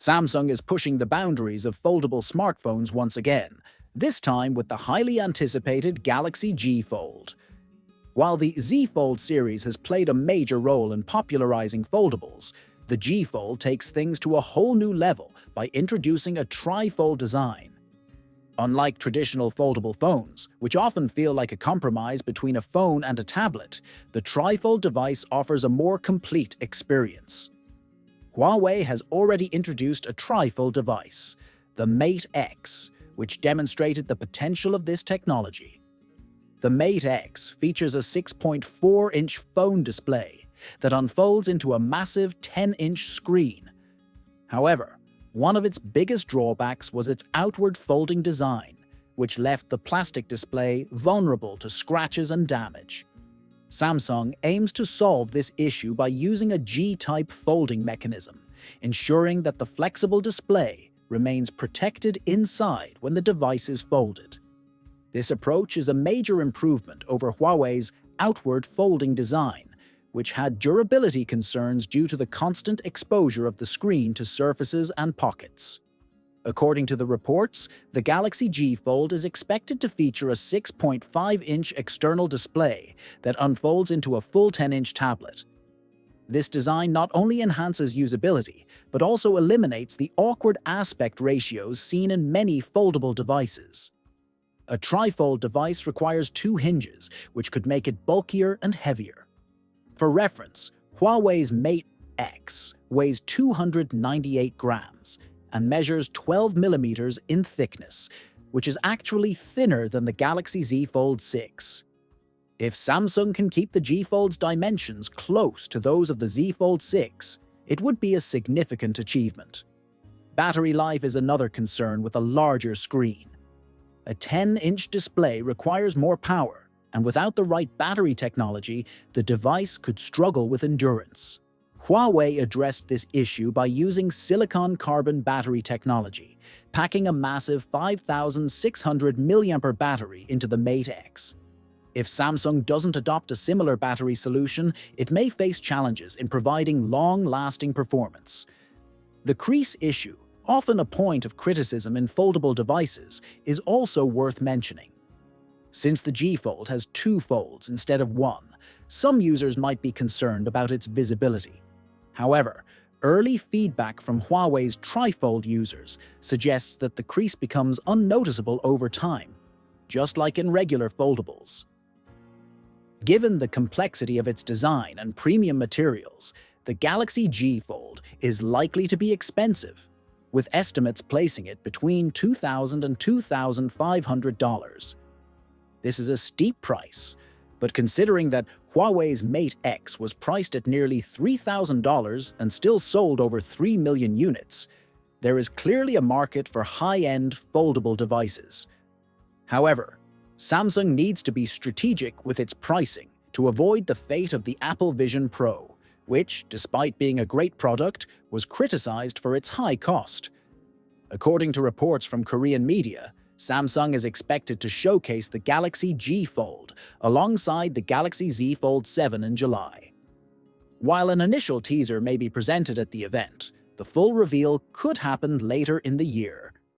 Samsung is pushing the boundaries of foldable smartphones once again, this time with the highly anticipated Galaxy G Fold. While the Z Fold series has played a major role in popularizing foldables, the G Fold takes things to a whole new level by introducing a tri-fold design. Unlike traditional foldable phones, which often feel like a compromise between a phone and a tablet, the tri-fold device offers a more complete experience. Huawei has already introduced a tri-fold device, the Mate X, which demonstrated the potential of this technology. The Mate X features a 6.4-inch phone display that unfolds into a massive 10-inch screen. However, one of its biggest drawbacks was its outward folding design, which left the plastic display vulnerable to scratches and damage. Samsung aims to solve this issue by using a G-type folding mechanism, ensuring that the flexible display remains protected inside when the device is folded. This approach is a major improvement over Huawei's outward folding design, which had durability concerns due to the constant exposure of the screen to surfaces and pockets. According to the reports, the Galaxy G Fold is expected to feature a 6.5-inch external display that unfolds into a full 10-inch tablet. This design not only enhances usability, but also eliminates the awkward aspect ratios seen in many foldable devices. A tri-fold device requires two hinges, which could make it bulkier and heavier. For reference, Huawei's Mate X weighs 298 grams and measures 12 millimeters in thickness, which is actually thinner than the Galaxy Z Fold 6. If Samsung can keep the G Fold's dimensions close to those of the Z Fold 6, it would be a significant achievement. Battery life is another concern with a larger screen. A 10-inch display requires more power, and without the right battery technology, the device could struggle with endurance. Huawei addressed this issue by using silicon-carbon battery technology, packing a massive 5,600 mAh battery into the Mate X. If Samsung doesn't adopt a similar battery solution, it may face challenges in providing long-lasting performance. The crease issue, often a point of criticism in foldable devices, is also worth mentioning. Since the G Fold has two folds instead of one, some users might be concerned about its visibility. However, early feedback from Huawei's tri-fold users suggests that the crease becomes unnoticeable over time, just like in regular foldables. Given the complexity of its design and premium materials, the Galaxy G Fold is likely to be expensive, with estimates placing it between $2,000 and $2,500. This is a steep price, but considering that Huawei's Mate X was priced at nearly $3,000 and still sold over 3 million units, there is clearly a market for high-end foldable devices. However, Samsung needs to be strategic with its pricing to avoid the fate of the Apple Vision Pro, which, despite being a great product, was criticized for its high cost. According to reports from Korean media, Samsung is expected to showcase the Galaxy G Fold alongside the Galaxy Z Fold 7 in July. While an initial teaser may be presented at the event, the full reveal could happen later in the year,